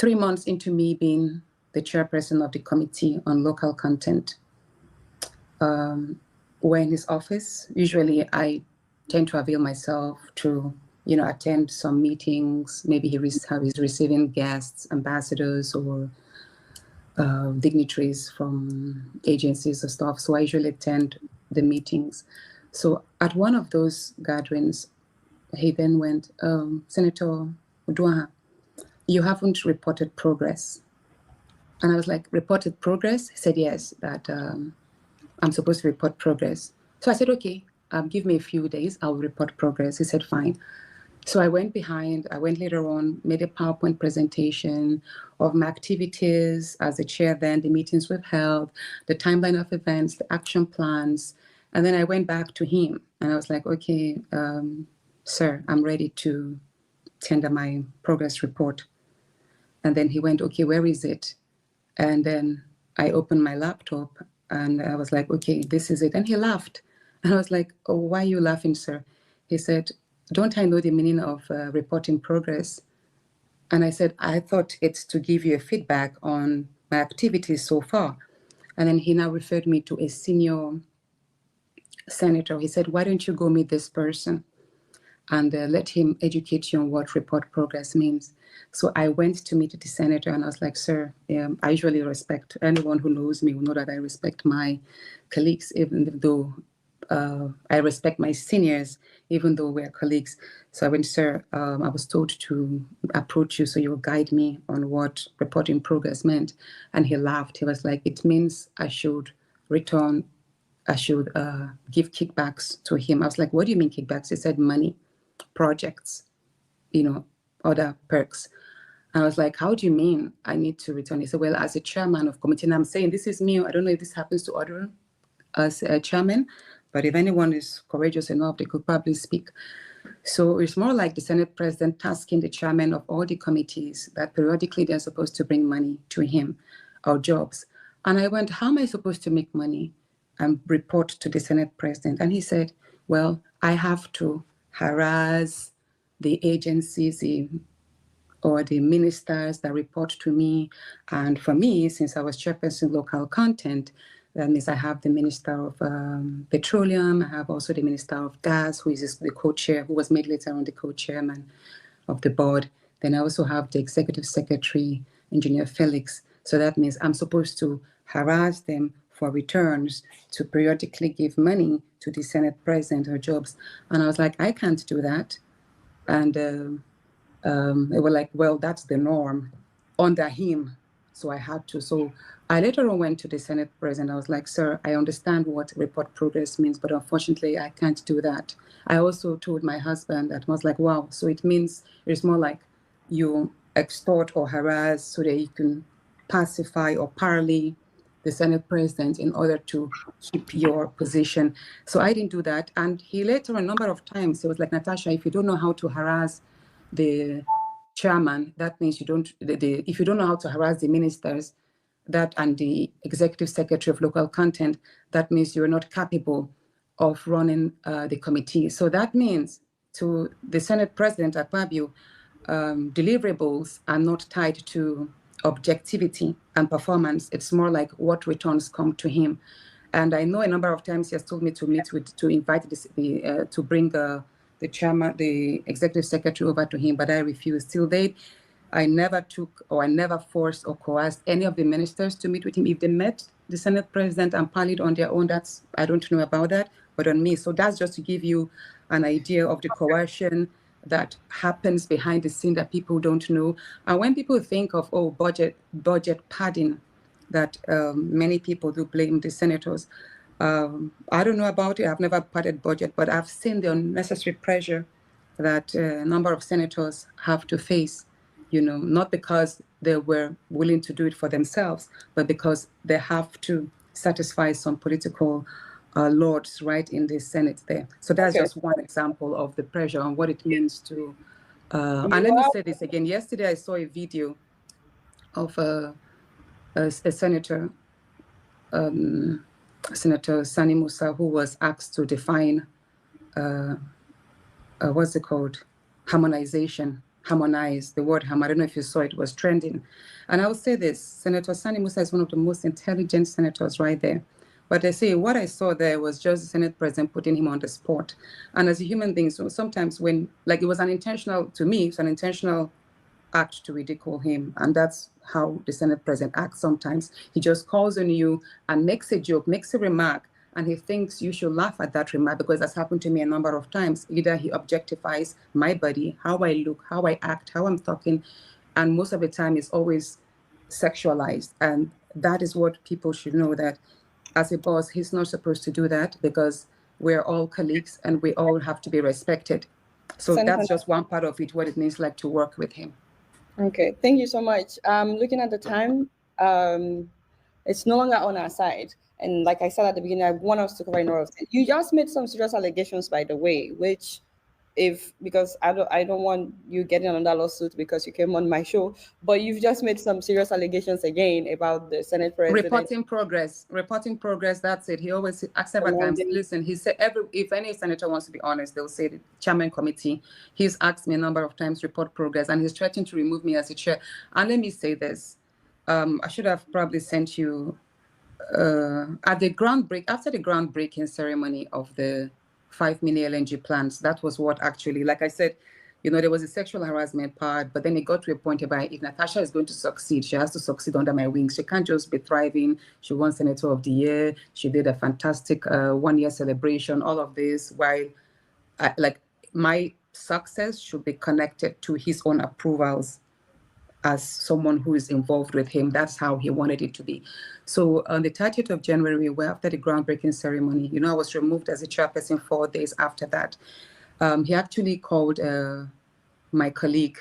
3 months into me being the chairperson of the Committee on Local Content, we're in his office. Usually I tend to avail myself to, attend some meetings. Maybe he's receiving guests, ambassadors, or dignitaries from agencies or stuff. So I usually attend the meetings. So at one of those gatherings, he then went, Senator Uduaghan, you haven't reported progress. And I was like, reported progress? He said, yes, that I'm supposed to report progress. So I said, okay, give me a few days, I'll report progress. He said, fine. So I went later on, made a PowerPoint presentation of my activities as a chair then, the meetings we've held, the timeline of events, the action plans. And then I went back to him and I was like, okay, sir, I'm ready to tender my progress report. And then he went, okay, where is it? And then I opened my laptop and I was like, okay, this is it. And he laughed. And I was like, oh, why are you laughing, sir? He said, don't I know the meaning of reporting progress? And I said, I thought it's to give you a feedback on my activities so far. And then he now referred me to a senior senator. He said, why don't you go meet this person and let him educate you on what report progress means. So I went to meet the senator and I was like, sir, I usually respect anyone who knows me will know that I respect my colleagues, even though I respect my seniors, even though we're colleagues. So I went, sir, I was told to approach you so you'll guide me on what reporting progress meant. And he laughed. He was like, it means I should give kickbacks to him. I was like, what do you mean kickbacks? He said money, projects, other perks. And I was like, how do you mean I need to return? He said, well, as a chairman of committee, and I'm saying this is me. I don't know if this happens to other as a chairman, but if anyone is courageous enough, they could probably speak. So it's more like the Senate President tasking the chairman of all the committees that periodically they're supposed to bring money to him or jobs. And I went, how am I supposed to make money and report to the Senate President? And he said, well, I have to harass the agencies or the ministers that report to me. And for me, since I was chairperson local content, that means I have the Minister of Petroleum. I have also the Minister of Gas, who is the co-chair, who was made later on the co-chairman of the board. Then I also have the Executive Secretary, Engineer Felix. So that means I'm supposed to harass them for returns to periodically give money to the Senate President or jobs. And I was like, I can't do that. And they were like, well, that's the norm under him. So I had to. So I later on went to the Senate President. I was like, sir, I understand what report progress means, but unfortunately, I can't do that. I also told my husband that I was like, wow, so it means it's more like you extort or harass so that you can pacify or parley the Senate President in order to keep your position. So I didn't do that. And he later, a number of times, he was like, Natasha, if you don't know how to harass the chairman, that means you don't, if you don't know how to harass the ministers, that and the executive secretary of local content, that means you're not capable of running the committee. So that means to the Senate President Akpabio, deliverables are not tied to objectivity and performance. It's more like what returns come to him. And I know a number of times he has told me to invite to bring the chairman, the executive secretary over to him, but I refused. Till date, I never forced or coerced any of the ministers to meet with him. If they met the Senate President and parleyed on their own, I don't know about that, but on me. So that's just to give you an idea of the coercion that happens behind the scene that people don't know. And when people think of, budget padding, that many people do blame the senators. I don't know about it. I've never padded budget, but I've seen the unnecessary pressure that a number of senators have to face, not because they were willing to do it for themselves, but because they have to satisfy some political lords right in the Senate there. So that's just one example of the pressure and what it means to, and let me say this again. Yesterday, I saw a video of a senator, Senator Sani Musa, who was asked to define, what's it called, harmonization harmonize. The word I don't know if you saw it, was trending. And I will say this, Senator Sani Musa is one of the most intelligent senators right there. But they say what I saw there was just the Senate President putting him on the spot. And as a human being, so sometimes when, like, it was to me, it's an intentional act to ridicule him. And that's how the Senate President acts sometimes. He just calls on you and makes a joke, makes a remark, and he thinks you should laugh at that remark, because that's happened to me a number of times. Either he objectifies my body, how I look, how I act, how I'm talking, and most of the time it's always sexualized. And that is what people should know, that as a boss, he's not supposed to do that, because we're all colleagues and we all have to be respected. So that's just one part of it, what it means like to work with him. Okay, thank you so much. Looking at the time, it's no longer on our side. And like I said at the beginning, I want us to cover in all of it. You just made some serious allegations, by the way, which because I don't want you getting another lawsuit because you came on my show, but you've just made some serious allegations again about the Senate President. Reporting progress, that's it. He always asks several times, listen, he said, if any senator wants to be honest, they'll say the chairman committee. He's asked me a number of times, report progress, and he's threatening to remove me as a chair. And let me say this, I should have probably sent you after the groundbreaking ceremony of the 5 mini LNG plants. That was what actually, like I said, there was a sexual harassment part, but then it got to a point where if Natasha is going to succeed, she has to succeed under my wings. She can't just be thriving. She won Senator of the Year. She did a fantastic 1-year celebration, all of this, while my success should be connected to his own approvals as someone who is involved with him. That's how he wanted it to be. So on the 30th of January, after the groundbreaking ceremony, I was removed as a chairperson 4 days after that. He actually called my colleague,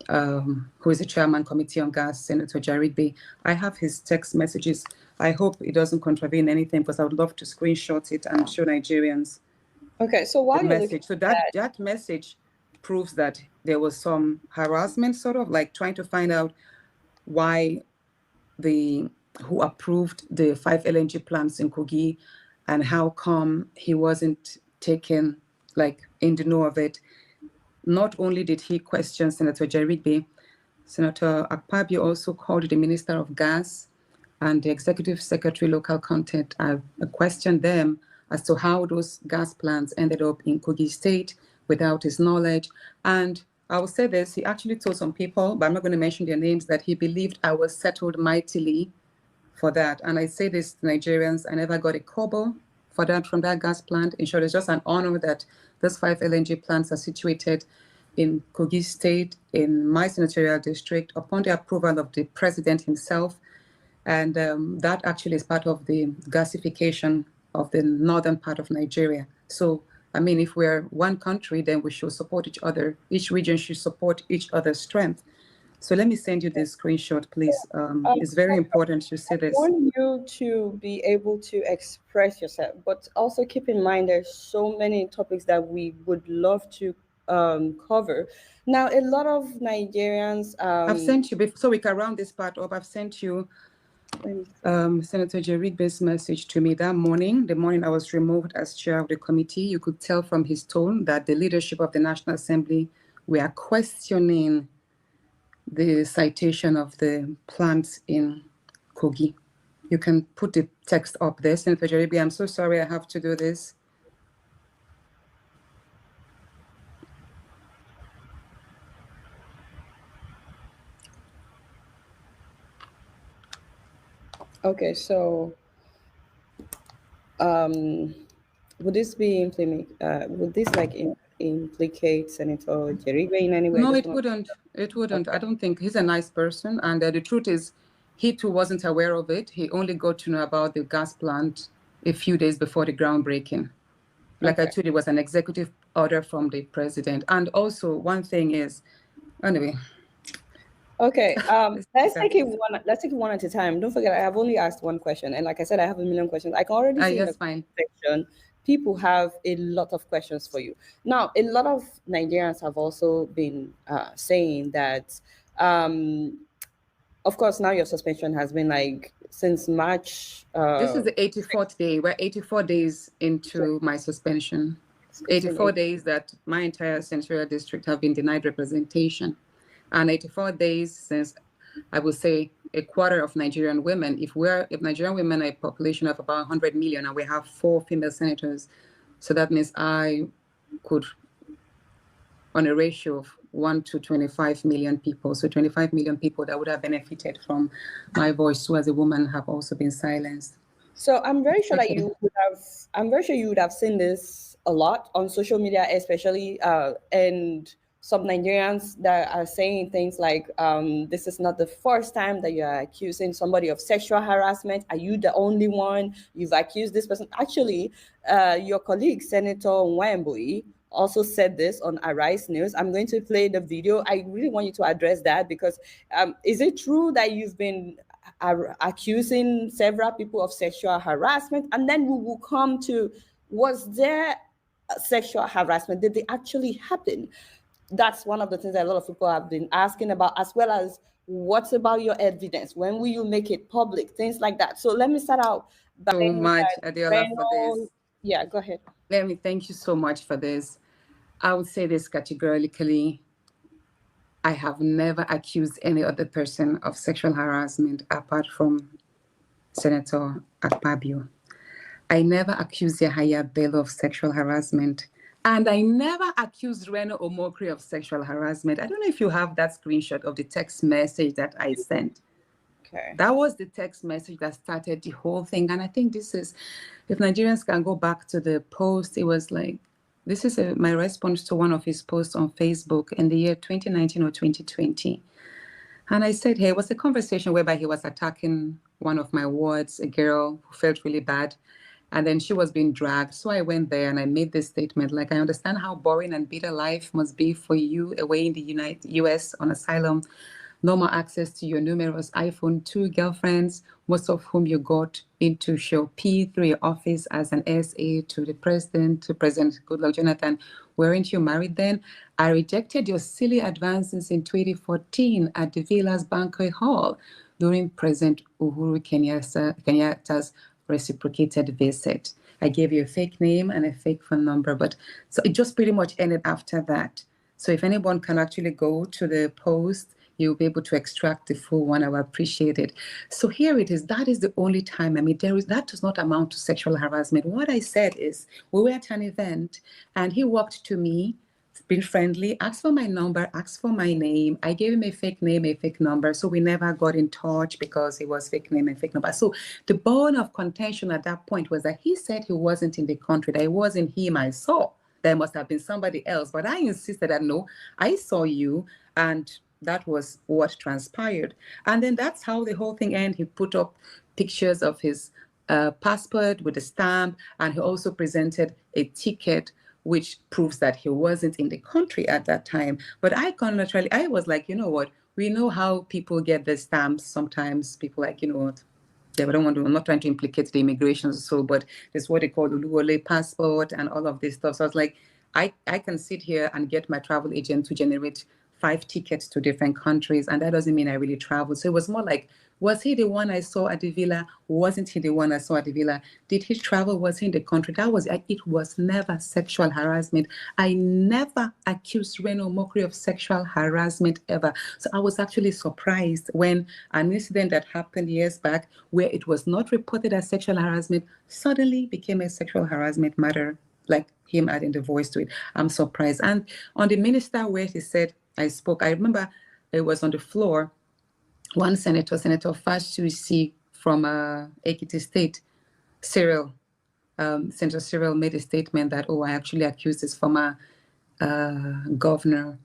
who is the chairman committee on gas, Senator Jarigbe. I have his text messages. I hope it doesn't contravene anything, because I would love to screenshot it and show Nigerians. Okay, so while you're looking at that message proves that there was some harassment, sort of like trying to find out why who approved the 5 LNG plants in Kogi, and how come he wasn't taken in the know of it. Not only did he question Senator Jarigbe, Senator Akpabio also called the Minister of Gas and the Executive Secretary Local Content. I questioned them as to how those gas plants ended up in Kogi State without his knowledge. And I will say this, he actually told some people, but I'm not going to mention their names, that he believed I was settled mightily for that. And I say this to Nigerians, I never got a kobo for that from that gas plant. In short, it's just an honor that those 5 LNG plants are situated in Kogi State, in my senatorial district, upon the approval of the president himself. And that actually is part of the gasification of the northern part of Nigeria. So, I mean, if we're one country, then we should support each other. Each region should support each other's strength. So let me send you this screenshot, please. It's very important to see this. I want you to be able to express yourself, but also keep in mind there's so many topics that we would love to cover. Now, a lot of Nigerians... I've sent you, so we can round this part up, I've sent you Senator Jarigbe's message to me that morning. The morning I was removed as chair of the committee. You could tell from his tone that the leadership of the National Assembly were questioning the citation of the plants in Kogi. You can put the text up there. Senator Jarigbe, I'm so sorry I have to do this. Okay, so would this be implicate Senator Jarigbe in any way? No, it wouldn't. It wouldn't. Okay. I don't think he's a nice person, and the truth is, he too wasn't aware of it. He only got to know about the gas plant a few days before the groundbreaking. Like I told you, it was an executive order from the president. And also, one thing is, anyway. Okay, let's take it one at a time. Don't forget, I have only asked one question, and like I said, I have a million questions. I can already see in the section, people have a lot of questions for you. Now, a lot of Nigerians have also been saying that, of course, now your suspension has been since March. This is the 84th day. We're 84 days into my suspension. 84 days that my entire senatorial district have been denied representation. And 84 days since, I would say, a quarter of Nigerian women. If Nigerian women are a population of about 100 million and we have 4 female senators, so that means I could, on a ratio of 1 to 25 million people, so 25 million people that would have benefited from my voice, who as a woman have also been silenced. So I'm very sure that I'm very sure you would have seen this a lot on social media, especially, and some Nigerians that are saying things like, this is not the first time that you are accusing somebody of sexual harassment. Are you the only one? You've accused this person. Actually, your colleague, Senator Nwambui, also said this on Arise News. I'm going to play the video. I really want you to address that, because is it true that you've been accusing several people of sexual harassment? And then we will come to, was there sexual harassment? Did they actually happen? That's one of the things that a lot of people have been asking about, as well as what about your evidence? When will you make it public? Things like that. So let me start out by so much, Adela, for this. Yeah, go ahead. Let me thank you so much for this. I would say this categorically. I have never accused any other person of sexual harassment apart from Senator Akpabio. I never accused Yahaya Bello of sexual harassment. And I never accused Reno Omokri of sexual harassment. I don't know if you have that screenshot of the text message that I sent. Okay. That was the text message that started the whole thing. And I think this is, if Nigerians can go back to the post, it was like, this is my response to one of his posts on Facebook in the year 2019 or 2020. And I said, hey, it was a conversation whereby he was attacking one of my wards, a girl who felt really bad. And then she was being dragged. So I went there and I made this statement, like, I understand how boring and bitter life must be for you away in the US on asylum. No more access to your numerous iPhone 2 girlfriends, most of whom you got into show P through your office as an SA to the president, to President Goodluck Jonathan. Weren't you married then? I rejected your silly advances in 2014 at the Villa's Banquet Hall during President Uhuru Kenyatta's reciprocated visit. I gave you a fake name and a fake phone number, but so it just pretty much ended after that. So if anyone can actually go to the post, you'll be able to extract the full one. I will appreciate it. So here it is. That is the only time. I mean, that does not amount to sexual harassment. What I said is, we were at an event and he walked to me, being friendly, asked for my number, asked for my name. I gave him a fake name, a fake number. So we never got in touch because it was fake name and fake number. So the bone of contention at that point was that he said he wasn't in the country, that it wasn't him I saw. There must have been somebody else. But I insisted that, no, I saw you, and that was what transpired. And then that's how the whole thing ended. He put up pictures of his passport with a stamp, and he also presented a ticket which proves that he wasn't in the country at that time. But I was like, you know what? We know how people get the stamps. Sometimes people like, you know what? I'm not trying to implicate the immigration, but there's what they call the Uluwole passport and all of this stuff. So I was like, I can sit here and get my travel agent to generate 5 tickets to different countries, and that doesn't mean I really traveled. So it was more like, was he the one I saw at the villa? Wasn't he the one I saw at the villa? Did he travel? Was he in the country? It was never sexual harassment. I never accused Reno Omokri of sexual harassment ever. So I was actually surprised when an incident that happened years back, where it was not reported as sexual harassment, suddenly became a sexual harassment matter, like him adding the voice to it. I'm surprised. And on the minister where he said, I spoke, I remember it was on the floor, one senator, Senator Fashtusi from Ekiti State, Senator Cyril made a statement that, I actually accused his former governor,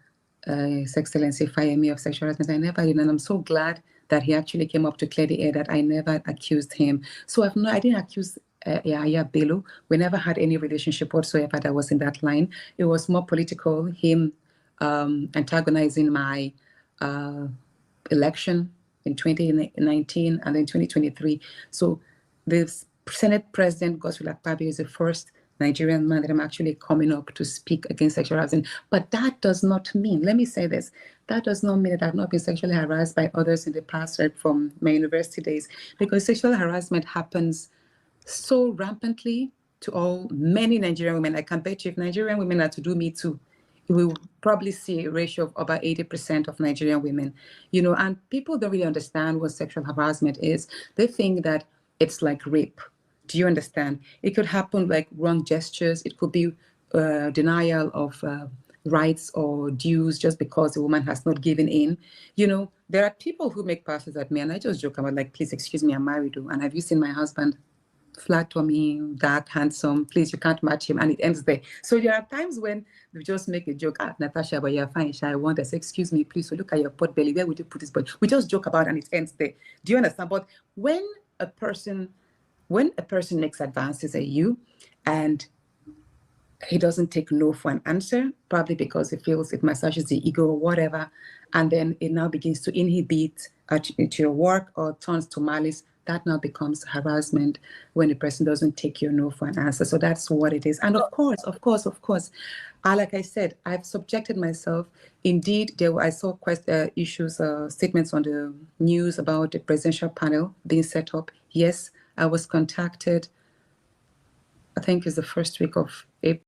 His Excellency Fayemi, of sexual harassment. I never did, and I'm so glad that he actually came up to clear the air that I never accused him. So I didn't accuse Yahaya Bello. We never had any relationship whatsoever that was in that line. It was more political, him antagonizing my election in 2019 and then 2023. So the Senate President Godswill Akpabio is the first Nigerian man that I'm actually coming up to speak against sexual harassment. But that does not mean, let me say this, that does not mean that I've not been sexually harassed by others in the past, right, from my university days, because sexual harassment happens so rampantly to all many Nigerian women. I can bet you if Nigerian women are to do Me Too, we will probably see a ratio of about 80% of Nigerian women, you know, and people don't really understand what sexual harassment is. They think that it's like rape. Do you understand? It could happen like wrong gestures. It could be denial of rights or dues just because the woman has not given in. You know, there are people who make passes at me, and I just joke about like, please excuse me, I'm married, and have you seen my husband? Flat tummy, dark, handsome, please, you can't match him, and it ends there. So there are times when we just make a joke, Natasha, but you're fine, I want to say, excuse me, please, so look at your pot belly, where would you put this body? We just joke about it and it ends there. Do you understand? But when a person makes advances at you and he doesn't take no for an answer, probably because he feels it massages the ego or whatever, and then it now begins to inhibit to your work or turns to malice, that now becomes harassment when the person doesn't take your no for an answer. So that's what it is. And of course, like I said, I've subjected myself. Indeed, I saw statements on the news about the presidential panel being set up. Yes, I was contacted, I think it's the first week of April.